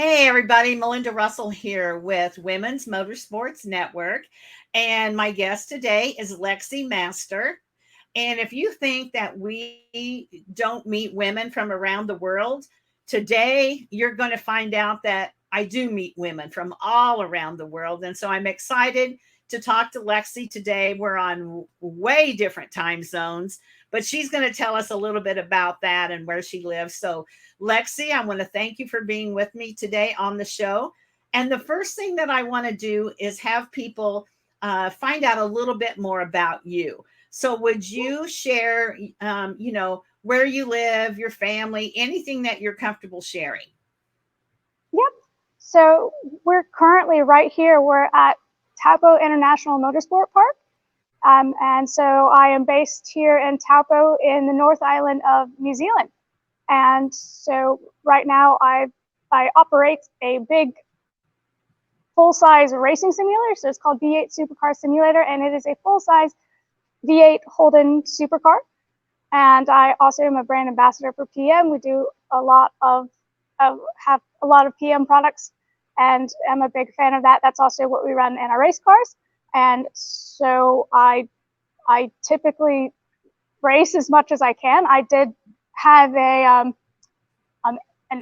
Hey, everybody. Melinda Russell here with Women's Motorsports Network. And my guest today is Lexxie Master. And if you think that we don't meet women from around the world, today you're going to find out that I do meet women from all around the world. And so I'm excited to talk to Lexxie today. We're on way different time zones, but she's going to tell us a little bit about that and where she lives. So, Lexxie, I want to thank you for being with me today on the show. And the first thing that I want to do is have people find out a little bit more about you. So, would you share, where you live, your family, anything that you're comfortable sharing? Yep. So we're currently right here. We're at Taupo International Motorsport Park. And so I am based here in Taupo in the North Island of New Zealand. And so right now I operate a big full-size racing simulator. So it's called V8 Supercar Simulator, and it is a full-size V8 Holden supercar. And I also am a brand ambassador for PM. We do a lot of have a lot of PM products, and I'm a big fan of that. That's also what we run in our race cars. And so I typically race as much as I can. I did have an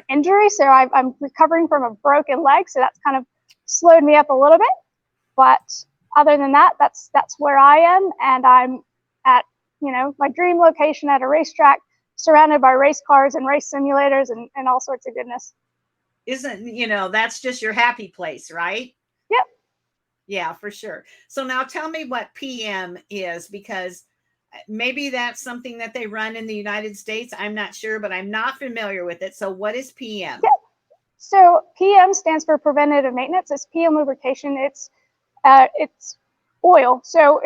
injury, so I'm recovering from a broken leg, so that's kind of slowed me up a little bit. But other than that, that's where I am, and I'm at my dream location at a racetrack, surrounded by race cars and race simulators and all sorts of goodness. That's just your happy place, right? Yep. Yeah, for sure. So now tell me what PM is, because maybe that's something that they run in the United States. I'm not sure, but I'm not familiar with it. So what is PM? Yep. So PM stands for preventative maintenance. It's PM lubrication. It's oil. So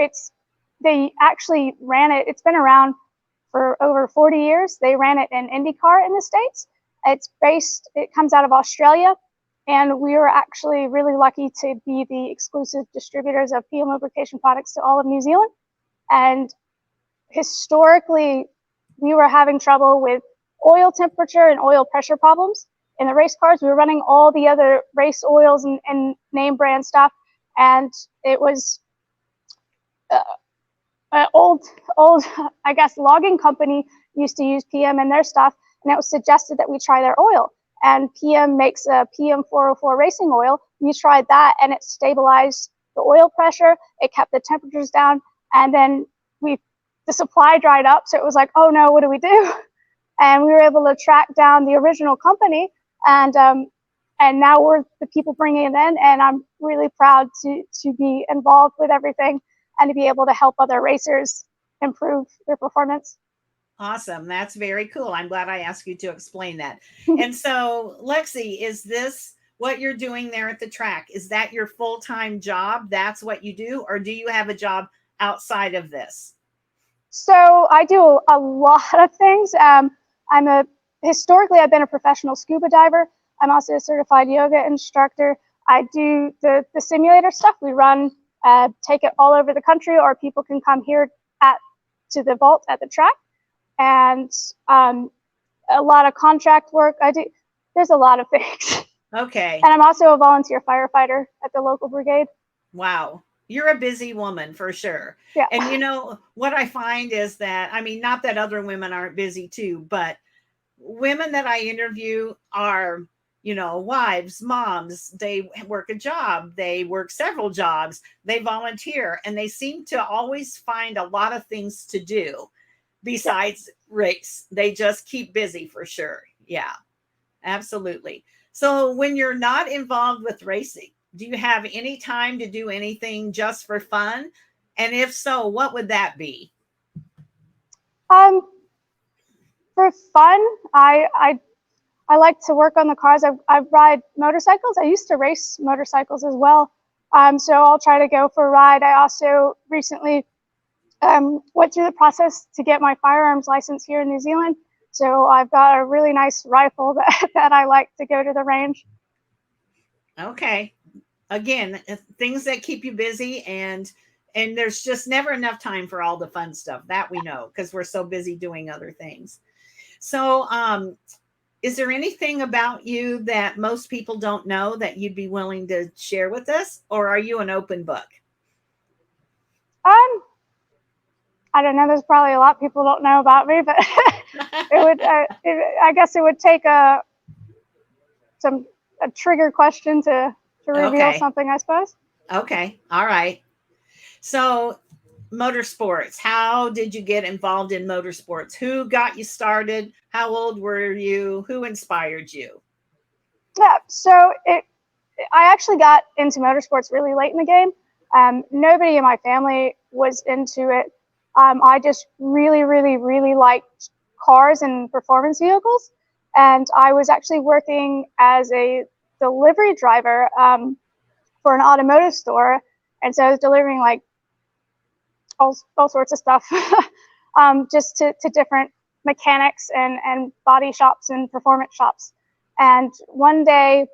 they actually ran it. It's been around for over 40 years. They ran it in IndyCar in the States. It comes out of Australia, and we were actually really lucky to be the exclusive distributors of PM lubrication products to all of New Zealand. And historically, we were having trouble with oil temperature and oil pressure problems in the race cars. We were running all the other race oils and name brand stuff, and it was old, I guess, logging company used to use PM in their stuff, and it was suggested that we try their oil. And PM makes a PM 404 racing oil. We tried that, and it stabilized the oil pressure. It kept the temperatures down, and then the supply dried up. So it was like, oh no, what do we do? And we were able to track down the original company, and now we're the people bringing it in. And I'm really proud to be involved with everything and to be able to help other racers improve their performance. Awesome. That's very cool. I'm glad I asked you to explain that. And so, Lexxie, is this what you're doing there at the track? Is that your full-time job? That's what you do? Or do you have a job outside of this? So I do a lot of things. Historically, I've been a professional scuba diver. I'm also a certified yoga instructor. I do the simulator stuff. We run, take it all over the country, or people can come here to the vault at the track. And a lot of contract work. There's a lot of things. Okay. And I'm also a volunteer firefighter at the local brigade. Wow. You're a busy woman for sure. Yeah. And what I find is that, I mean, not that other women aren't busy too, but women that I interview are, wives, moms. They work a job, they work several jobs, they volunteer, and they seem to always find a lot of things to do besides race. They just keep busy for sure. Yeah, absolutely. So when you're not involved with racing, do you have any time to do anything just for fun? And if so, what would that be? For fun, I like to work on the cars. I ride motorcycles. I used to race motorcycles as well. So I'll try to go for a ride. I also recently went through the process to get my firearms license here in New Zealand. So I've got a really nice rifle that I like to go to the range. Okay. Again, things that keep you busy, and there's just never enough time for all the fun stuff that we know because we're so busy doing other things. So is there anything about you that most people don't know that you'd be willing to share with us, or are you an open book? Um, I don't know. There's probably a lot people don't know about me, but I guess it would take a trigger question to reveal Okay. something, I suppose. Okay. All right. So, motorsports, how did you get involved in motorsports? Who got you started? How old were you? Who inspired you? Yeah. I actually got into motorsports really late in the game. Nobody in my family was into it. I just really, really, really liked cars and performance vehicles. And I was actually working as a delivery driver for an automotive store. And so I was delivering like all sorts of stuff just to different mechanics and body shops and performance shops. And one day,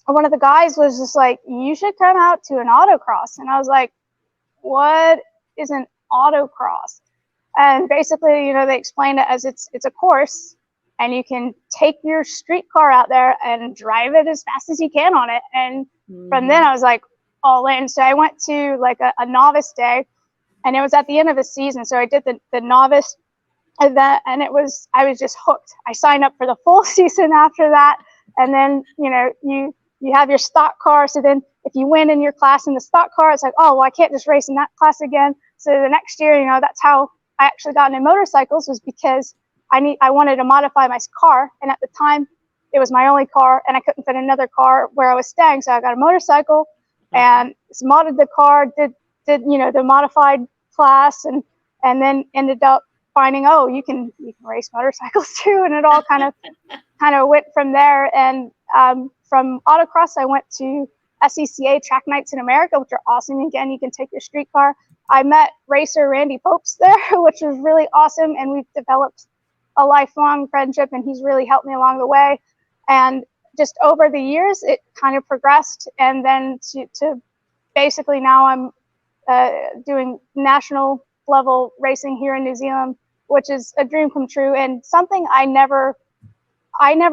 one of the guys was just like, "You should come out to an autocross." And I was like, "What is an autocross?" And basically, they explained it as it's a course, and you can take your street car out there and drive it as fast as you can on it. And from then, Mm-hmm. I was like all in. So I went to like a novice day, and it was at the end of the season. So I did the novice event, and I was just hooked. I signed up for the full season after that, and then you have your stock car. So then if you win in your class in the stock car, it's like, oh well, I can't just race in that class again. So the next year, that's how I actually got into motorcycles, was because I wanted to modify my car, and at the time it was my only car, and I couldn't fit another car where I was staying, so I got a motorcycle Okay. and modded the car, did the modified class, and then ended up finding, oh, you can race motorcycles too, and it all kind of went from there. And from autocross, I went to SECA track nights in America, which are awesome. Again, you can take your street car. I met racer Randy Popes there, which was really awesome, and we've developed a lifelong friendship, and he's really helped me along the way. And just over the years, it kind of progressed, and then to basically now I'm doing national level racing here in New Zealand, which is a dream come true, and something I never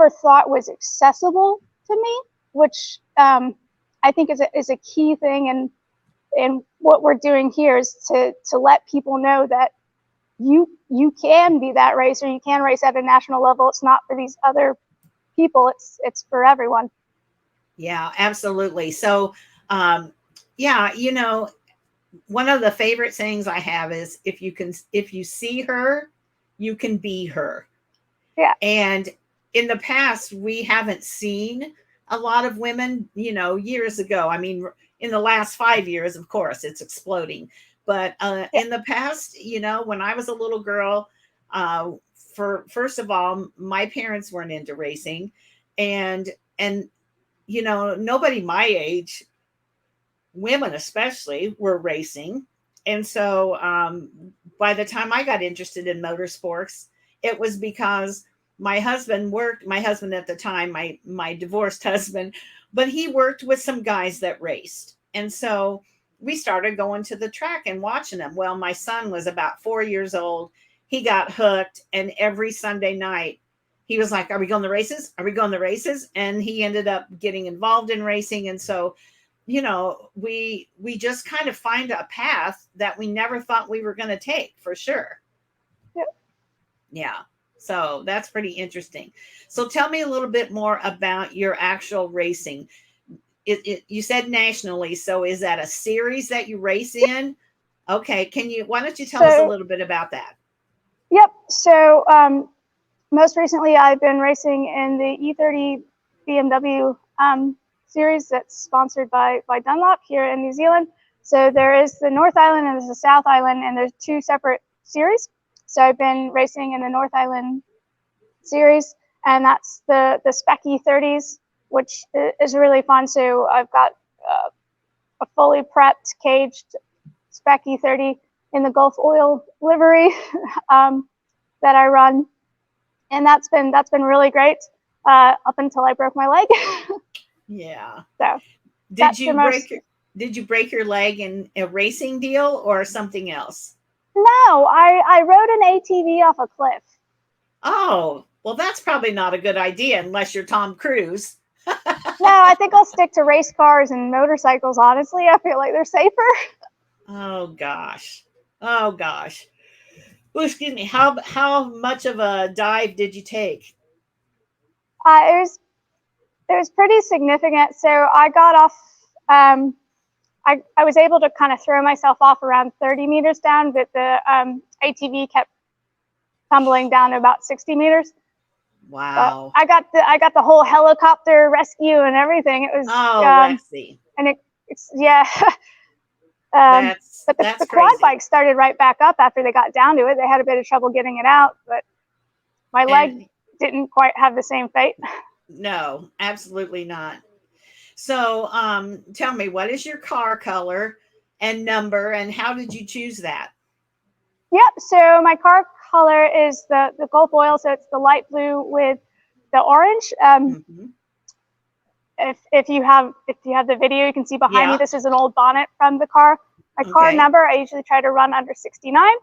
thought was accessible to me, which I think is a key thing. And what we're doing here is to let people know that you can be that racer, you can race at a national level. It's not for these other people. It's for everyone. Yeah, absolutely. So, um, yeah, one of the favorite sayings I have is if you see her, you can be her. Yeah. And in the past, we haven't seen a lot of women, years ago. I mean, in the last 5 years, of course, it's exploding. But Yeah. in the past, when I was a little girl, for first of all, my parents weren't into racing, and nobody my age, women especially, were racing. And so by the time I got interested in motorsports, it was because my husband at the time, my divorced husband, but he worked with some guys that raced. And so we started going to the track and watching them. Well, my son was about 4 years old. He got hooked, and every Sunday night he was like, "Are we going to races? Are we going to races?" And he ended up getting involved in racing. And so we just kind of find a path that we never thought we were going to take, for sure. Yeah. Yeah. So that's pretty interesting. So tell me a little bit more about your actual racing. You said nationally. So is that a series that you race in? Okay. Why don't you tell us a So little bit about that? yep. So most recently, I've been racing in the E30 BMW series that's sponsored by Dunlop here in New Zealand. So there is the North Island and there's the South Island, and there's two separate series. So I've been racing in the North Island series, and that's the Spec E30s, which is really fun. So I've got a fully prepped, caged Spec E30 in the Gulf Oil livery that I run, and that's been really great up until I broke my leg. Yeah. So Did that's the you break most. your did you break your leg in a racing deal or something else? No, I rode an ATV off a cliff. Oh, Well, that's probably not a good idea unless you're Tom Cruise. No, I think I'll stick to race cars and motorcycles, honestly. I feel like they're safer. Oh gosh. Oh gosh. Oh, excuse me. How much of a dive did you take? It was pretty significant. So I got off. I was able to kind of throw myself off around 30 meters down, but the ATV kept tumbling down to about 60 meters. But Wow. I got the whole helicopter rescue and everything. It was Oh, Lexxie. and it's yeah. But That's the quad crazy. bike started right back up after they got down to it. They had a bit of trouble getting it out, but my leg And didn't quite have the same fate. no, absolutely not. So, tell me, what is your car color and number, and how did you choose that? Yep. So my car color is the Gulf oil, so it's the light blue with the orange. Hmm. If you have the video, you can see behind me. Yeah. This is an old bonnet from the car. My car Okay. number, I usually try to run under 69,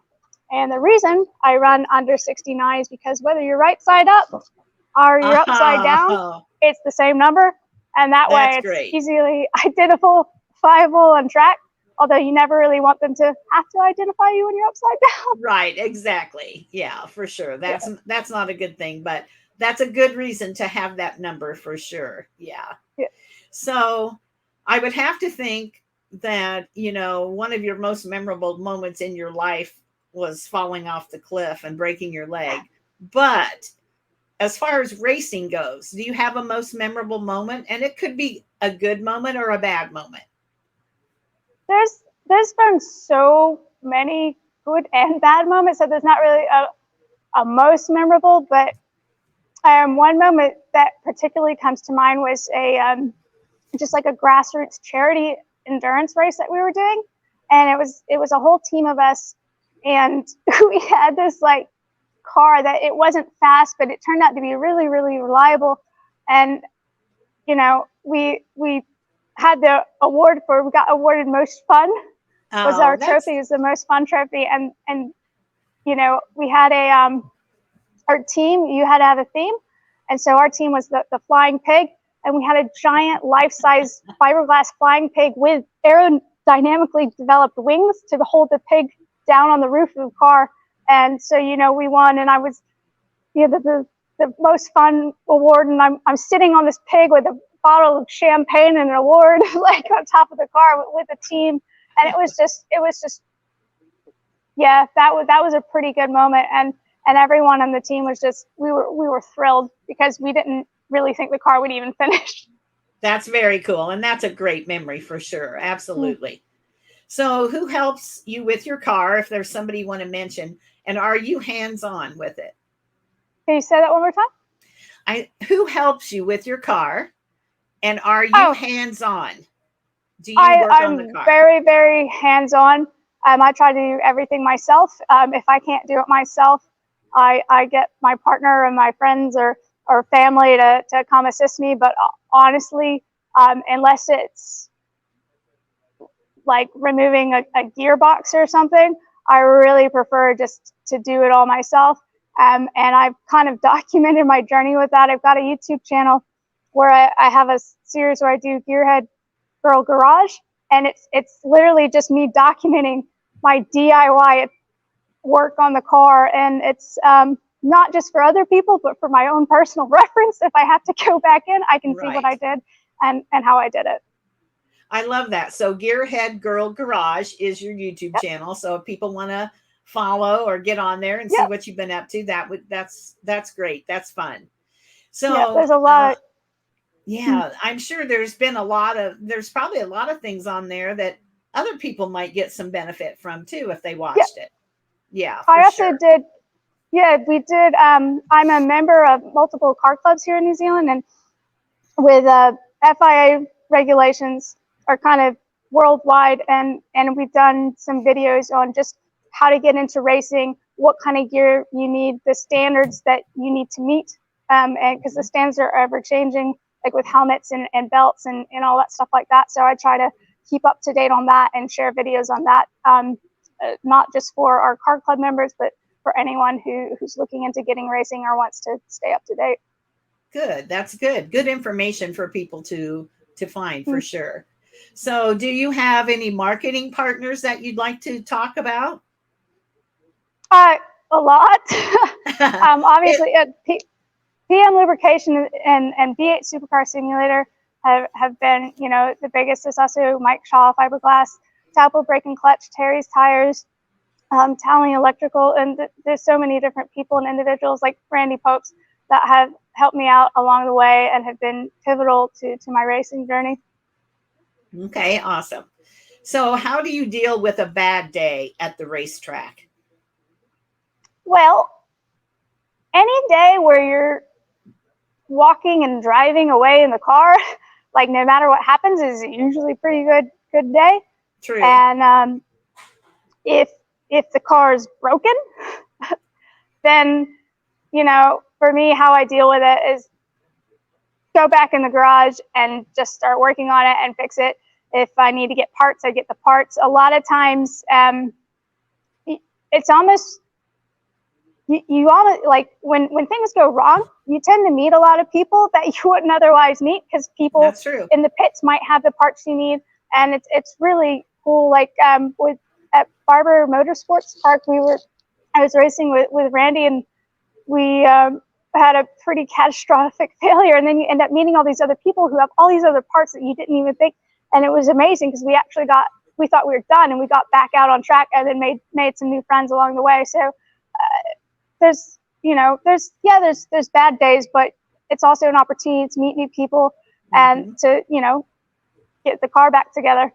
and the reason I run under 69 is because whether you're right side up or you're upside down, Oh, it's the same number, and that way that's it's great. easily identifiable on track. Although you never really want them to have to identify you when you're upside down. Right, exactly. Yeah, for sure. Yeah. That's not a good thing, but that's a good reason to have that number for sure. Yeah. Yeah. So, I would have to think that, one of your most memorable moments in your life was falling off the cliff and breaking your leg. But as far as racing goes, do you have a most memorable moment? And it could be a good moment or a bad moment. There's been so many good and bad moments, so there's not really a most memorable, but one moment that particularly comes to mind was a just like a grassroots charity endurance race that we were doing, and it was a whole team of us, and we had this like car that it wasn't fast, but it turned out to be really really reliable, and we had the award for we got awarded most fun was Oh, our that's trophy, is the most fun trophy, and we had a our team, you had to have a theme, and so our team was the flying pig, and we had a giant life-size fiberglass flying pig with aerodynamically developed wings to hold the pig down on the roof of the car, and so we won, and I was the most fun award, and I'm sitting on this pig with a bottle of champagne and an award like on top of the car with the team, and it was just yeah, that was a pretty good moment, and everyone on the team was just we were thrilled because we didn't really think the car would even finish. that's very cool. And that's a great memory for sure. Mm. Absolutely. So, who helps you with your car if there's somebody you want to mention? And are you hands on with it? Can you say that one more time? Who helps you with your car? And are you Oh, hands on? Do you work on the I'm car? very very hands on. I try to do everything myself. If I can't do it myself, I get my partner and my friends or family to come assist me. But honestly, unless it's like removing a gearbox or something, I really prefer just to do it all myself. And I've kind of documented my journey with that. I've got a YouTube channel where I have a series where I do Gearhead Girl Garage, and it's literally just me documenting my DIY work on the car, and it's not just for other people, but for my own personal reference. If I have to go back in, I can see what I Right. did and how I did it. I love that. So, Gearhead Girl Garage is your YouTube Yep. channel. So, if people want to follow or get on there and see Yep. what you've been up to, that's great. That's fun. Yep. So, There's a lot of yeah, I'm sure there's probably a lot of things on there that other people might get some benefit from too if they yeah. watched it. Yeah, I for also sure. did. Yeah, we did. I'm a member of multiple car clubs here in New Zealand, and with FIA regulations are kind of worldwide, and we've done some videos on just how to get into racing, what kind of gear you need, the standards that you need to meet, and because the standards are ever changing, like with helmets and belts and all that stuff like that. So I try to keep up to date on that and share videos on that, not just for our car club members, but for anyone who's looking into getting racing or wants to stay up to date. Good. That's good. Good information for people to find for sure. So, do you have any marketing partners that you'd like to talk about? A lot. It, Obviously, PM Lubrication and V8 Supercar Simulator have been, the biggest. There's also Mike Shaw Fiberglass, Taupo Brake and Clutch, Terry's Tires, Tally Electrical, and there's so many different people and individuals like Randy Popes that have helped me out along the way and have been pivotal to my racing journey. okay, awesome. So, how do you deal with a bad day at the racetrack? Well, any day where you're walking and driving away in the car, like no matter what happens, is usually a pretty good day. True. And if the car is broken, then for me, how I deal with it is go back in the garage and just start working on it and fix it. If I need to get parts, I get the parts. A lot of times, it's almost you almost like when things go wrong, you tend to meet a lot of people that you wouldn't otherwise meet, because people That's true. in the pits might have the parts you need, and it's really cool. Like at Barber Motorsports Park, I was racing with Randy, and we had a pretty catastrophic failure, and then you end up meeting all these other people who have all these other parts that you didn't even think, and it was amazing because we thought we were done, and we got back out on track and then made some new friends along the way. So there's bad days, but it's also an opportunity to meet new people and to get the car back together.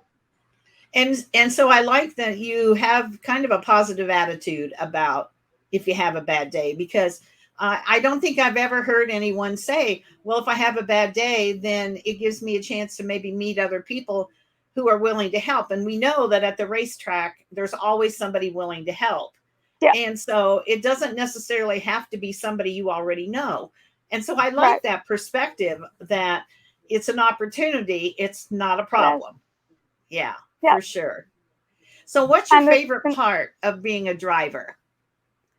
And so I like that you have kind of a positive attitude about if you have a bad day, because I don't think I've ever heard anyone say, well, if I have a bad day, then it gives me a chance to maybe meet other people who are willing to help. And we know that at the racetrack, there's always somebody willing to help. Yeah. And so it doesn't necessarily have to be somebody you already know. And so I like that perspective, that it's an opportunity. It's not a problem. Yeah, for sure. So what's your favorite part of being a driver?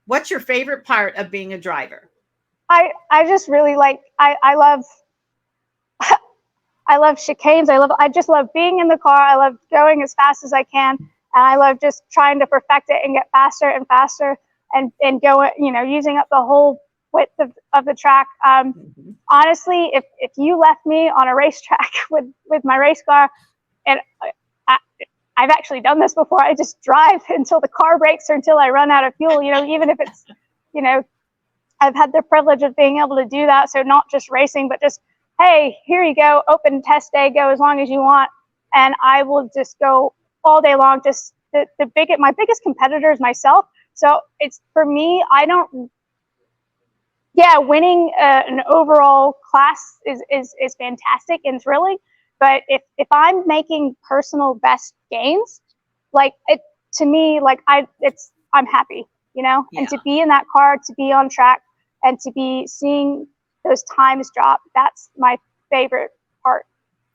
What's your favorite part of being a driver? I just really I love I love chicanes. I just love being in the car. I love going as fast as I can, and I love just trying to perfect it and get faster and faster and go, using up the whole width of the track. Honestly, if you left me on a racetrack with my race car, and I've actually done this before, I just drive until the car breaks or until I run out of fuel, even if it's, I've had the privilege of being able to do that. So not just racing, but just, hey, here you go, open test day, go as long as you want. And I will just go all day long. Just my biggest competitor is myself. So it's, for me, winning an overall class is fantastic and thrilling. But if I'm making personal best gains, to me, I'm happy, and to be in that car, to be on track, and to be seeing those times drop, that's my favorite part.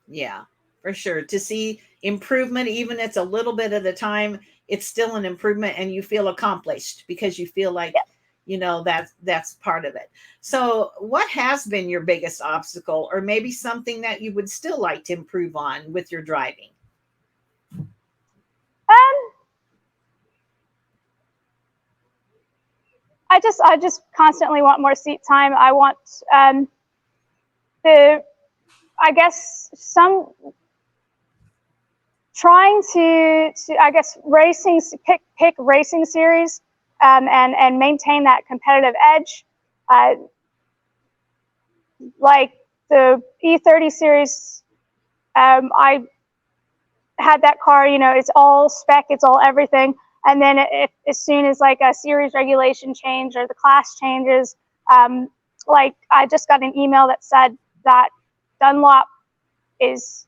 Yeah, for sure. To see improvement, even if it's a little bit at a time, it's still an improvement, and you feel accomplished because you feel like, that's part of it. So what has been your biggest obstacle, or maybe something that you would still like to improve on with your driving? I just constantly want more seat time. I want trying to pick racing series and maintain that competitive edge. Like the E30 series, I had that car, it's all spec, it's all everything. And then as soon as like a series regulation change or the class changes, I just got an email that said that Dunlop is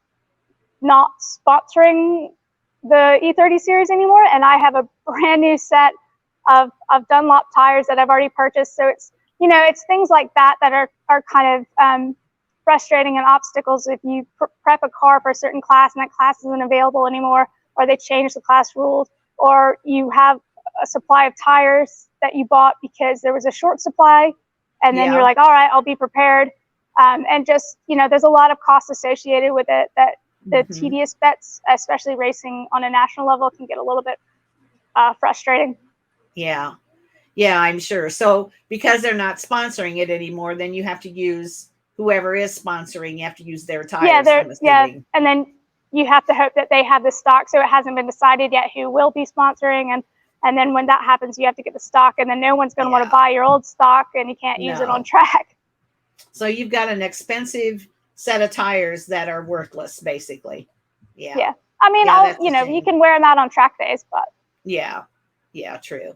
not sponsoring the E30 series anymore, and I have a brand new set of Dunlop tires that I've already purchased. So it's things like that are kind of frustrating and obstacles if you prep a car for a certain class and that class isn't available anymore, or they change the class rules, or you have a supply of tires that you bought because there was a short supply, and then Yeah. you're like, all right, I'll be prepared. And just, there's a lot of costs associated with it that the tedious bets, especially racing on a national level, can get a little bit frustrating. Yeah. Yeah, I'm sure. So because they're not sponsoring it anymore, then you have to use whoever is sponsoring, you have to use their tires, I'm assuming. And then you have to hope that they have the stock. So it hasn't been decided yet who will be sponsoring, and then when that happens, you have to get the stock, and then no one's going to want to buy your old stock, and you can't use it on track. So you've got an expensive set of tires that are worthless, basically. Yeah. Yeah. I mean, you can wear them out on track days, but. Yeah. Yeah, true.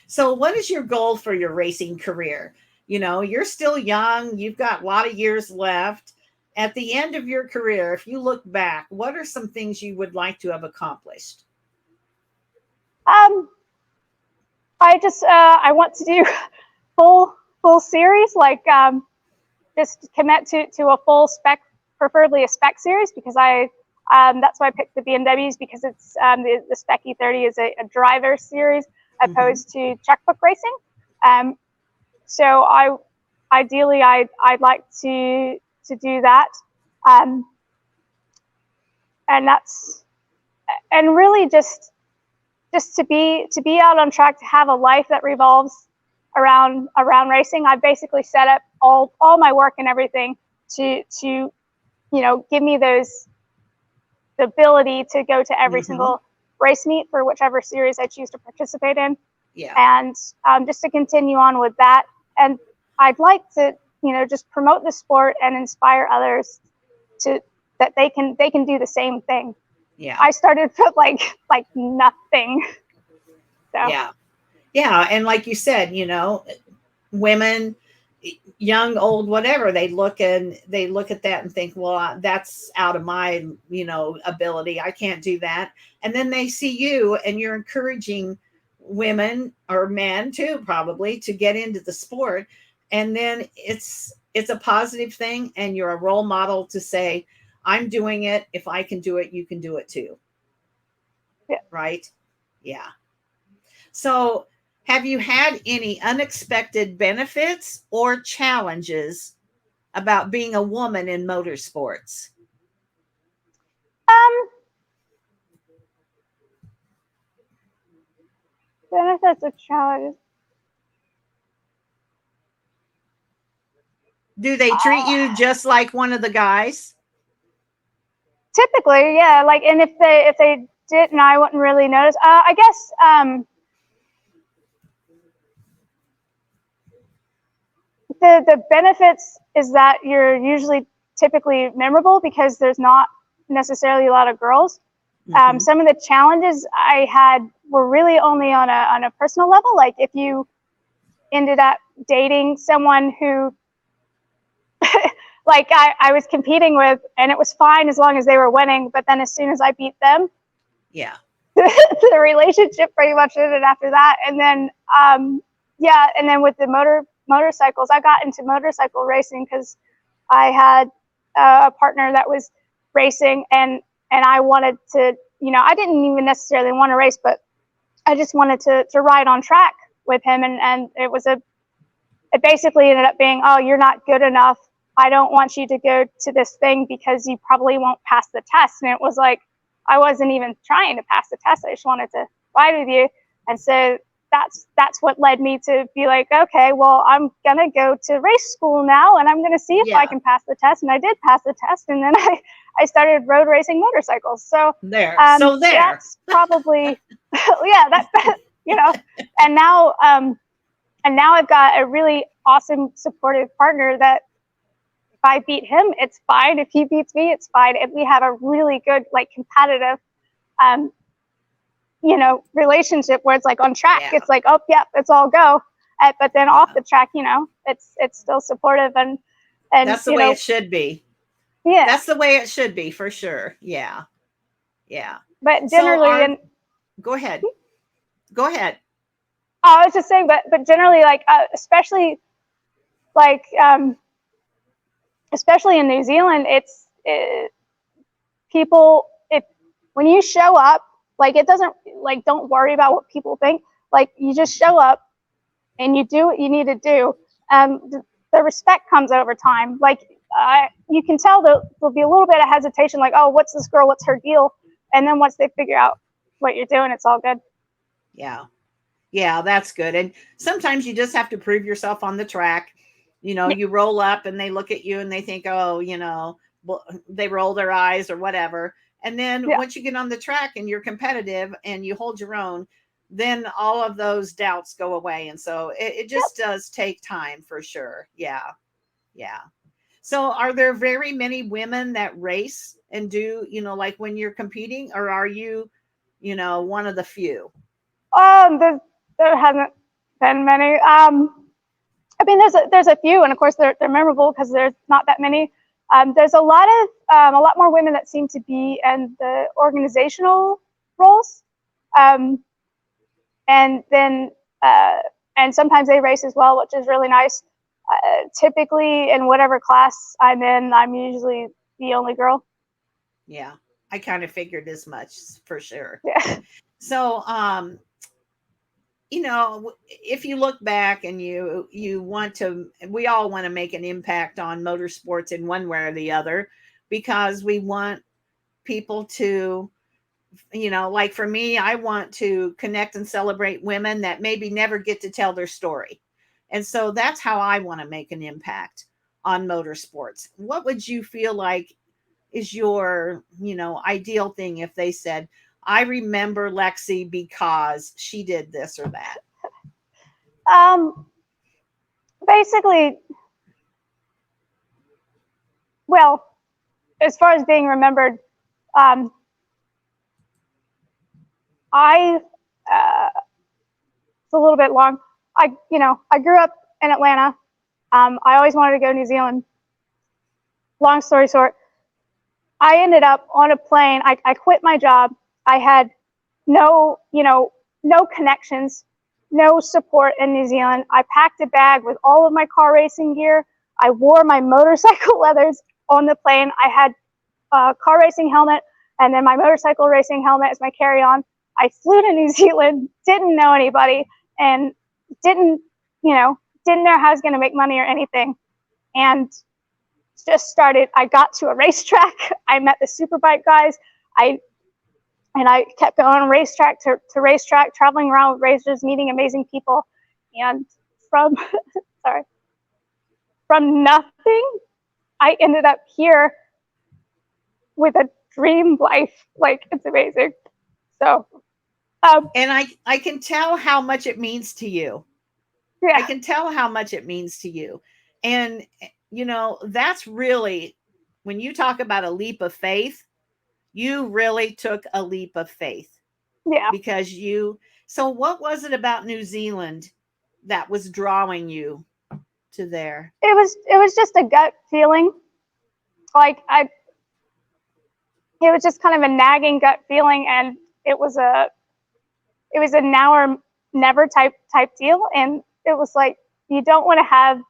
So what is your goal for your racing career? You're still young. You've got a lot of years left. At the end of your career, if you look back, what are some things you would like to have accomplished? I want to do full series, like just commit to a full spec, preferably a spec series, because that's why I picked the BMWs, because it's the Spec E30 is a driver series opposed to checkbook racing. So ideally I'd like to do that, and really just to be out on track, to have a life that revolves around racing. I've basically set up all my work and everything to give me the ability to go to every single race meet for whichever series I choose to participate in. Yeah. And just to continue on with that. And I'd like to, just promote the sport and inspire others that they can do the same thing. Yeah. I started with like nothing. So. Yeah. Yeah. And like you said, women, young, old, whatever, they look at that and think, well, that's out of my, ability. I can't do that. And then they see you and you're encouraging women or men too, probably, to get into the sport. And then it's a positive thing. And you're a role model to say, I'm doing it. If I can do it, you can do it too. Yeah. Right. Yeah. So have you had any unexpected benefits or challenges about being a woman in motorsports? Benefits or challenges? Do they treat you just like one of the guys? Typically, yeah. Like, and if they didn't, I wouldn't really notice. I guess the benefits is that you're usually typically memorable because there's not necessarily a lot of girls. Some of the challenges I had were really only on a personal level. Like if you ended up dating someone who like I was competing with, and it was fine as long as they were winning, but then as soon as I beat them, yeah, the relationship pretty much ended after that. And then and then with the motorcycles, I got into motorcycle racing because I had a partner that was racing, and I wanted to, I didn't even necessarily want to race, but I just wanted to ride on track with him, and it basically ended up being, oh, you're not good enough. I don't want you to go to this thing because you probably won't pass the test. And it was like, I wasn't even trying to pass the test. I just wanted to ride with you. And so that's what led me to be like, okay, well, I'm going to go to race school now, and I'm going to see if I can pass the test. And I did pass the test. And then I started road racing motorcycles. So there. That's probably, yeah, and now I've got a really awesome supportive partner that if I beat him, it's fine. If he beats me, it's fine. If we have a really good, like, competitive, relationship where it's like on track, it's like, oh, yeah, let's all go. But then off the track, it's still supportive, and that's the way it should be. Yeah, that's the way it should be for sure. Yeah. But generally, go ahead. I was just saying, but generally, like, especially in New Zealand, people, when you show up, like, it doesn't, like, don't worry about what people think. Like, you just show up and you do what you need to do. The respect comes over time. Like, you can tell there'll be a little bit of hesitation, like, oh, what's this girl? What's her deal? And then once they figure out what you're doing, it's all good. Yeah. Yeah, that's good. And sometimes you just have to prove yourself on the track. Yeah, You roll up and they look at you and they think, oh, they roll their eyes or whatever. And then yeah, once you get on the track and you're competitive and you hold your own, then all of those doubts go away. And so it yep. just does take time for sure. Yeah. Yeah. So are there very many women that race and do, like when you're competing, or are you, one of the few? There hasn't been many. I mean, there's a few, and of course they're memorable because there's not that many. There's a lot more women that seem to be in the organizational roles, um, and then and sometimes they race as well, which is really nice. Typically, in whatever class I'm in, I'm usually the only girl. Yeah. I kind of figured as much for sure. Yeah, So, if you look back and you want to, we all want to make an impact on motorsports in one way or the other, because we want people to, like for me, I want to connect and celebrate women that maybe never get to tell their story. And so that's how I want to make an impact on motorsports. What would you feel like is your, ideal thing if they said, I remember Lexxie because she did this or that? um, basically, well, as far as being remembered, um, I it's a little bit long. I grew up in Atlanta. I always wanted to go to New Zealand. Long story short, I ended up on a plane. I quit my job. I had no, no connections, no support in New Zealand. I packed a bag with all of my car racing gear. I wore my motorcycle leathers on the plane. I had a car racing helmet and then my motorcycle racing helmet as my carry-on. I flew to New Zealand, didn't know anybody, and didn't, didn't know how I was going to make money or anything. And just started, I got to a racetrack. I met the superbike guys. I I kept going on racetrack to racetrack, traveling around with racers, meeting amazing people. And from sorry, from nothing, I ended up here with a dream life. Like, it's amazing. So And I can tell how much it means to you. I yeah, can tell how much it means to you. And, that's really, when you talk about a leap of faith, you really took a leap of faith yeah. because so what was it about New Zealand that was drawing you to there? It was just a gut feeling. Like, it was just kind of a nagging gut feeling, and it was a now or never type deal. And it was like, you don't want to have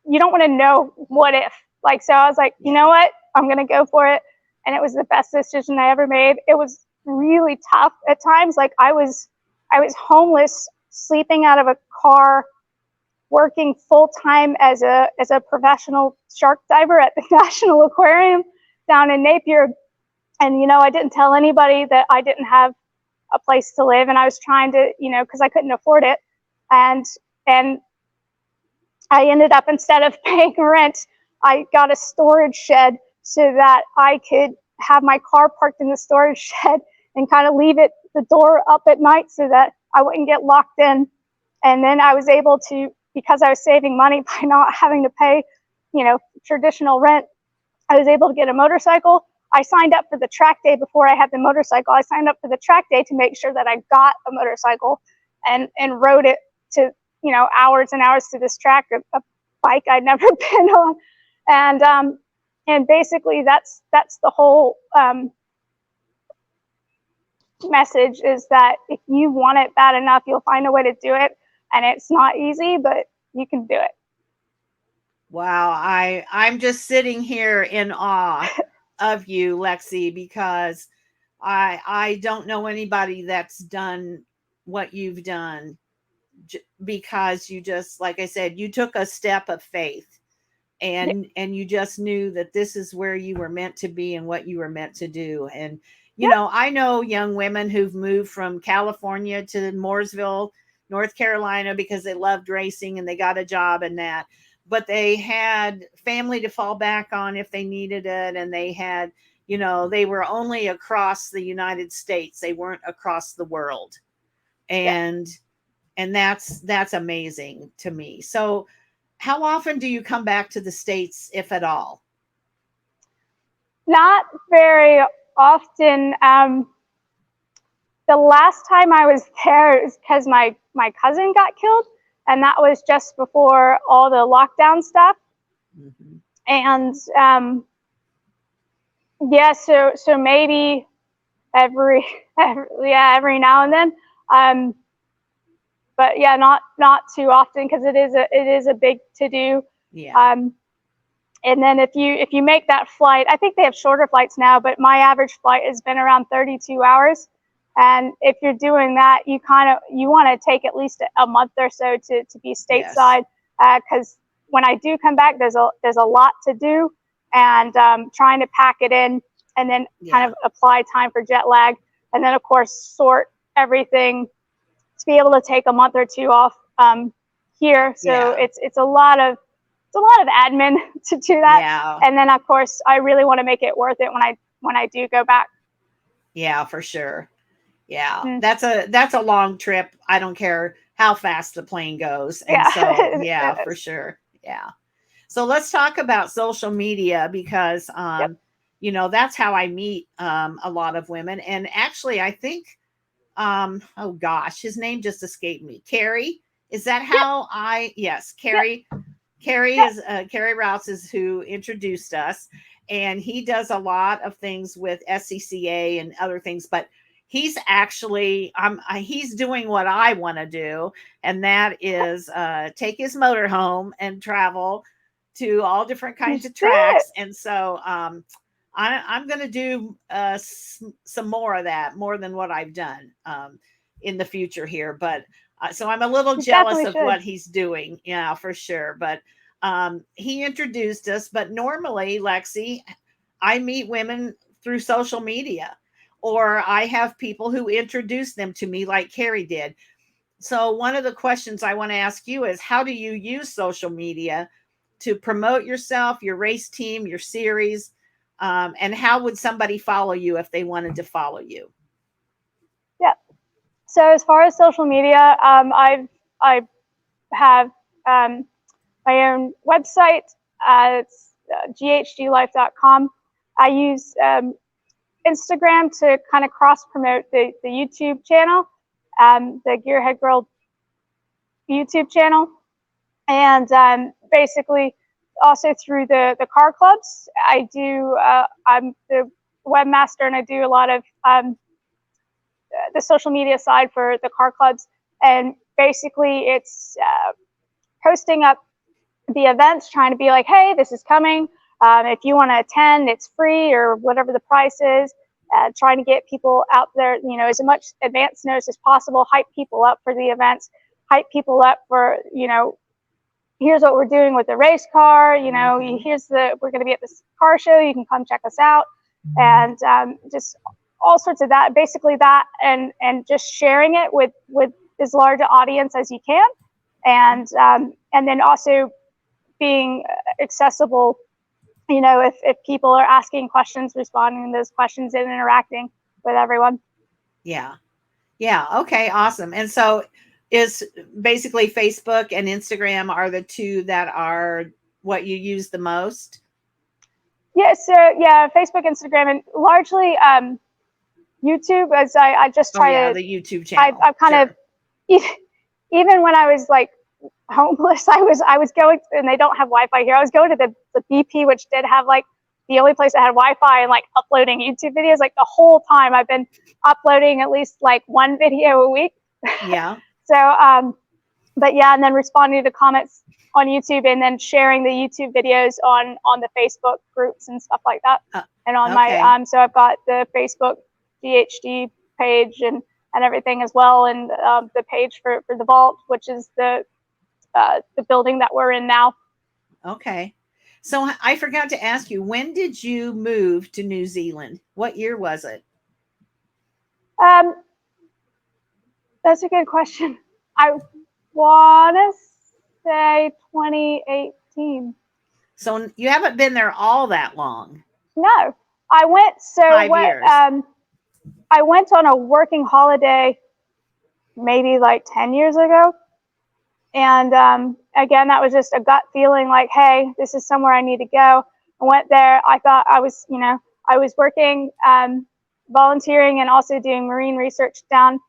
you don't want to know what if. Like, so I was like, you Yeah. know what? I'm going to go for it. And it was the best decision I ever made. It was really tough at times. Like, I was homeless, sleeping out of a car, working full time as a professional shark diver at the National Aquarium down in Napier. And, I didn't tell anybody that I didn't have a place to live. And I was trying to, because I couldn't afford it. And I ended up, instead of paying rent, I got a storage shed so that I could have my car parked in the storage shed and kind of leave the door up at night so that I wouldn't get locked in. And then I was able to, because I was saving money by not having to pay, traditional rent, I was able to get a motorcycle. I signed up for the track day before I had the motorcycle. I signed up for the track day to make sure that I got a motorcycle and rode it to, hours and hours to this track, a bike I'd never been on. And basically that's the whole message, is that if you want it bad enough, you'll find a way to do it. And it's not easy, but you can do it. Wow, I'm just sitting here in awe of you, Lexxie, because I don't know anybody that's done what you've done because you just, like I said, you took a step of faith, and you just knew that this is where you were meant to be and what you were meant to do. And Yep. I know young women who've moved from California to Mooresville, North Carolina, because they loved racing and they got a job in that, but they had family to fall back on if they needed it, and they had, they were only across the United States, they weren't across the world. Yep. And that's amazing to me. So how often do you come back to the States, if at all? Not very often. The last time I was there is because my cousin got killed, and that was just before all the lockdown stuff. Mm-hmm. And yeah, so maybe every now and then. But yeah, not too often, because it is a big to do. Yeah. And then if you make that flight, I think they have shorter flights now, but my average flight has been around 32 hours. And if you're doing that, you want to take at least a month or so to be stateside, because when I do come back, there's a lot to do, and trying to pack it in, and then kind of apply time for jet lag, and then of course sort everything to be able to take a month or two off here. So it's a lot of admin to do that. Yeah. And then of course I really want to make it worth it when I do go back. Yeah, for sure. Yeah. Mm. That's a long trip. I don't care how fast the plane goes. And so, yeah, for sure. Yeah. So let's talk about social media, because Yep. that's how I meet a lot of women. And actually I think oh gosh, his name just escaped me. Carrie, is that how yes, Carrie. Yep. Carrie is Carrie Rouse is who introduced us, and he does a lot of things with SCCA and other things. But he's actually he's doing what I want to do, and that is take his motorhome and travel to all different kinds of tracks. And so I'm going to do some more of that, more than what I've done in the future here. But so I'm a little jealous of what he's doing. Yeah, for sure. But he introduced us. But normally, Lexxie, I meet women through social media, or I have people who introduce them to me, like Carrie did. So one of the questions I want to ask you is, how do you use social media to promote yourself, your race team, your series? And how would somebody follow you if they wanted to follow you? Yeah. So as far as social media, I have my own website. It's ghdlife.com. I use Instagram to kind of cross promote the YouTube channel, the Gearhead Girl YouTube channel, and basically also through the car clubs. I do. I'm the webmaster, and I do a lot of the social media side for the car clubs. And basically, it's posting up the events, trying to be like, hey, this is coming. If you want to attend, it's free, or whatever the price is. Trying to get people out there, as much advance notice as possible. Hype people up for the events. Hype people up for, here's what we're doing with the race car. We're going to be at this car show. You can come check us out, and just all sorts of that. Basically that, and just sharing it with as large an audience as you can, and then also being accessible. If people are asking questions, responding to those questions and interacting with everyone. Yeah. Yeah. Okay. Awesome. And so is basically Facebook and Instagram are the two that are what you use the most? Yeah. So yeah, Facebook, Instagram, and largely YouTube, as I just try to the YouTube channel. I've kind of, even when I was like homeless, I was going, and they don't have Wi-Fi here. I was going to the BP, which did have like the only place that had Wi-Fi, and like uploading YouTube videos. Like the whole time I've been uploading at least like one video a week. Yeah. So but yeah, and then responding to comments on YouTube, and then sharing the YouTube videos on the Facebook groups and stuff like that. And on my so I've got the Facebook GHD page, and and everything as well, and the page for the vault, which is the building that we're in now. Okay. So I forgot to ask you, when did you move to New Zealand? What year was it? Um, that's a good question. I want to say 2018. So you haven't been there all that long. No, I went. So 5 years. I went on a working holiday maybe like 10 years ago. And again, that was just a gut feeling like, hey, this is somewhere I need to go. I went there. I thought I was working, volunteering, and also doing marine research down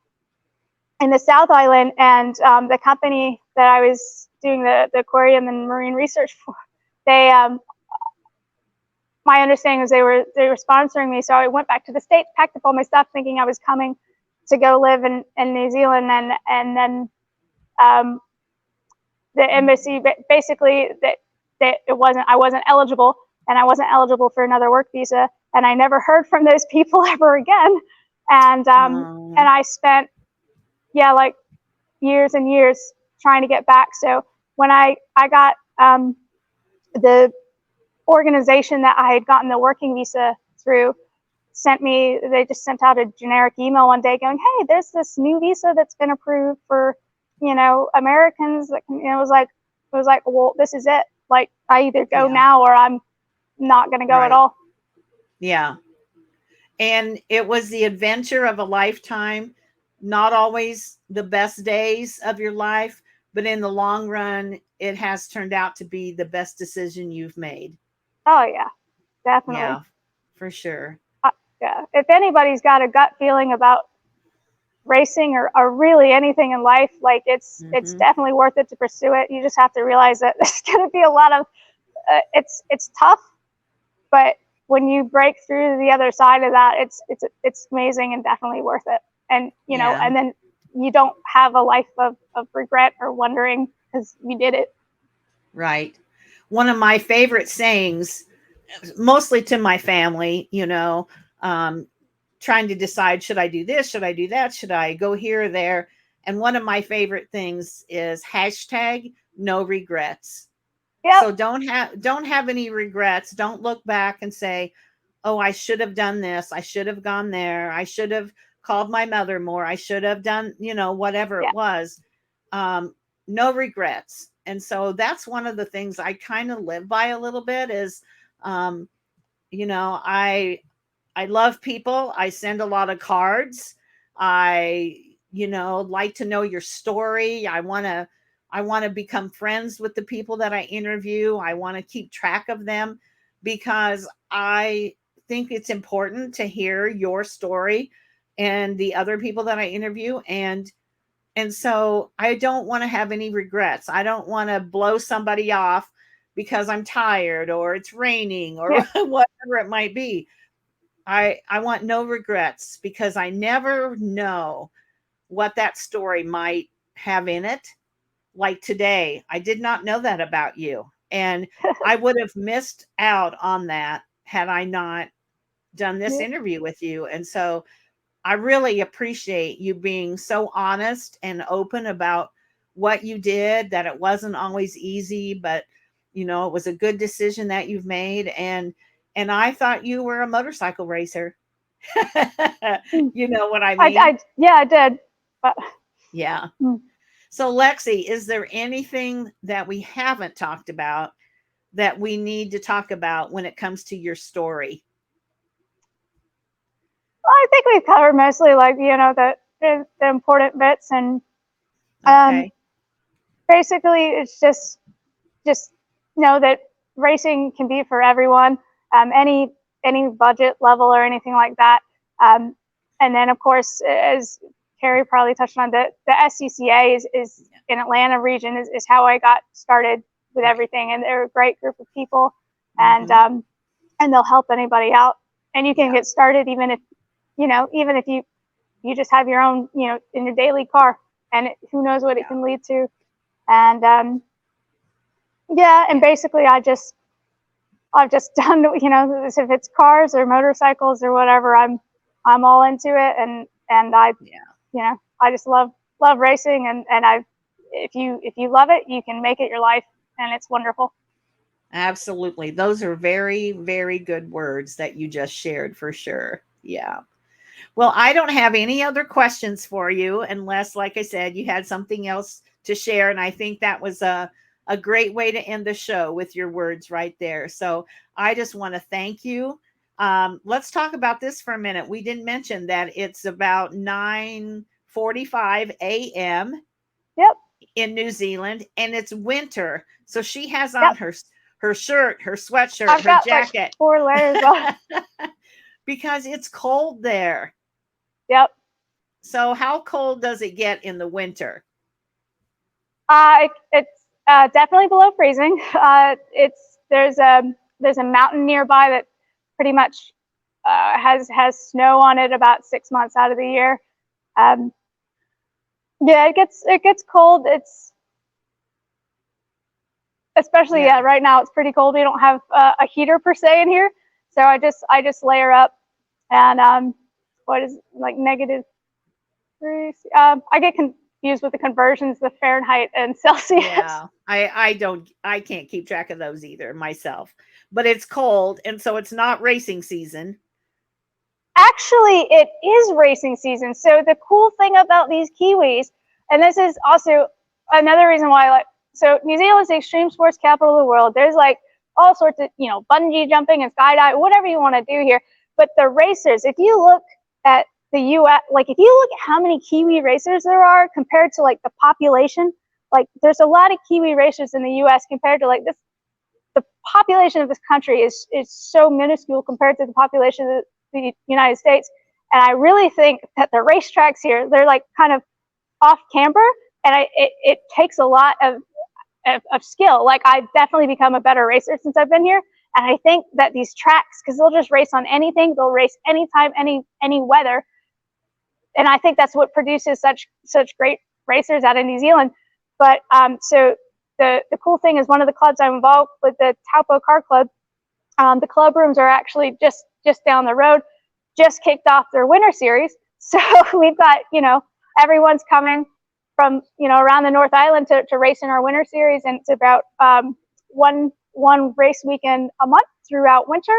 in the South Island. And the company that I was doing the aquarium and marine research for, they, my understanding was they were sponsoring me. So I went back to the States, packed up all my stuff, thinking I was coming to go live in New Zealand. And then um, the embassy basically that I wasn't eligible, and I wasn't eligible for another work visa, and I never heard from those people ever again. And I spent like years and years trying to get back. So when I got the organization that I had gotten the working visa through they just sent out a generic email one day going, hey, there's this new visa that's been approved for Americans that can, it was like, well, this is it. Like, I either go now or I'm not going to go at all. Yeah. And it was the adventure of a lifetime, not always the best days of your life, but in the long run, it has turned out to be the best decision you've made. Oh, yeah, definitely. Yeah, for sure. Yeah. If anybody's got a gut feeling about racing or really anything in life, like it's definitely worth it to pursue it. You just have to realize that there's going to be a lot of it's tough, but when you break through the other side of that, it's amazing and definitely worth it. And and then you don't have a life of regret or wondering because you did it. Right. One of my favorite sayings, mostly to my family, trying to decide, should I do this? Should I do that? Should I go here or there? And one of my favorite things is hashtag no regrets. Yep. So don't have any regrets. Don't look back and say, oh, I should have done this. I should have gone there. I should have called my mother more. I should have done, whatever it was. No regrets. And so that's one of the things I kind of live by a little bit is, I love people. I send a lot of cards. I, like to know your story. I want to become friends with the people that I interview. I want to keep track of them because I think it's important to hear your story and the other people that I interview. And so I don't want to have any regrets. I don't want to blow somebody off because I'm tired or it's raining or whatever it might be. I want no regrets because I never know what that story might have in it. Like today, I did not know that about you. And I would have missed out on that had I not done this interview with you. And so I really appreciate you being so honest and open about what you did, that it wasn't always easy, but it was a good decision that you've made. And I thought you were a motorcycle racer. You know what I mean? I did. But yeah. So Lexxie, is there anything that we haven't talked about that we need to talk about when it comes to your story? Well, I think we've covered mostly like, the important bits, and basically it's just know that racing can be for everyone, any budget level or anything like that. And then of course, as Carrie probably touched on, the SCCA is in Atlanta region is how I got started with everything, and they're a great group of people, and they'll help anybody out, and you can get started even if you just have your own, in your daily car, and who knows what it can lead to. And and basically I've just done, if it's cars or motorcycles or whatever, I'm all into it, and I I just love racing, and if you love it, you can make it your life, and it's wonderful. Absolutely. Those are very, very good words that you just shared for sure. Yeah. Well, I don't have any other questions for you unless, like I said, you had something else to share. And I think that was a great way to end the show with your words right there. So I just want to thank you. Let's talk about this for a minute. We didn't mention that it's about 9:45 a.m. Yep. in New Zealand, and it's winter. So she has on Yep. her shirt, her sweatshirt, I've her got like jacket 4 layers on. because it's cold there. Yep. So how cold does it get in the winter? It's definitely below freezing. It's there's a mountain nearby that pretty much has snow on it about 6 months out of the year. Um, yeah, it gets cold. It's especially Yeah. right now. It's pretty cold. We don't have a heater per se in here, so I just layer up, and what is it, like -3? I get confused with the conversions, the Fahrenheit and Celsius. Yeah. I can't keep track of those either myself. But it's cold and so it's not racing season. Actually, it is racing season. So the cool thing about these Kiwis, and this is also another reason why, like, so New Zealand's the extreme sports capital of the world. There's like all sorts of, bungee jumping and skydiving, whatever you want to do here. But the racers, if you look at the U.S., like if you look at how many Kiwi racers there are compared to like the population, like there's a lot of Kiwi racers in the U.S. compared to like this. The population of this country is so minuscule compared to the population of the United States. And I really think that the racetracks here, they're like kind of off camber, and it takes a lot of skill. Like I've definitely become a better racer since I've been here. And I think that these tracks, because they'll just race on anything, they'll race anytime, any weather. And I think that's what produces such great racers out of New Zealand. But so the cool thing is one of the clubs I'm involved with, the Taupo Car Club. The club rooms are actually just down the road. Just kicked off their winter series, so we've got everyone's coming from around the North Island to race in our winter series, and it's about one race weekend a month throughout winter.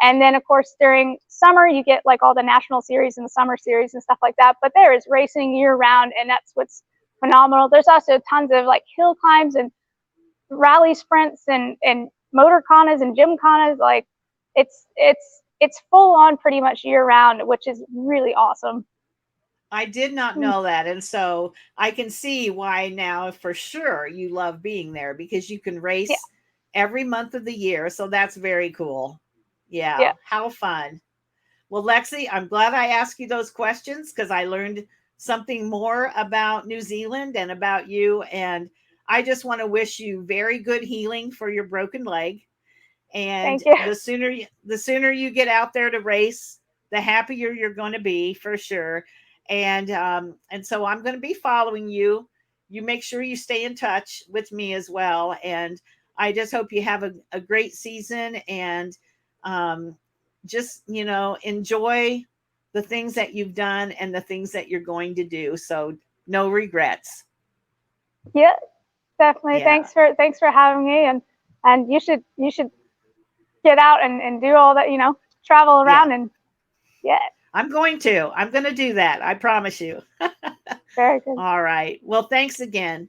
And then of course during summer you get like all the national series and the summer series and stuff like that. But there is racing year round, and that's what's phenomenal. There's also tons of like hill climbs and rally sprints and motorcanas and gymcanas. Like it's full on pretty much year round, which is really awesome. I did not know that. And so I can see why now for sure you love being there because you can Yeah. race every month of the year. So that's very cool. Yeah. Yeah. How fun. Well, Lexi, I'm glad I asked you those questions because I learned something more about New Zealand and about you. And I just want to wish you very good healing for your broken leg. And Thank you. the sooner you get out there to race, the happier you're going to be for sure. And so I'm going to be following you. You make sure you stay in touch with me as well. And I just hope you have a great season and um, just enjoy the things that you've done and the things that you're going to do. So no regrets. Yeah, definitely. Yeah. Thanks for having me, and you should get out and do all that, travel Yeah. around, and yeah, I'm going to do that. I promise you. very good. All right. Well, thanks again.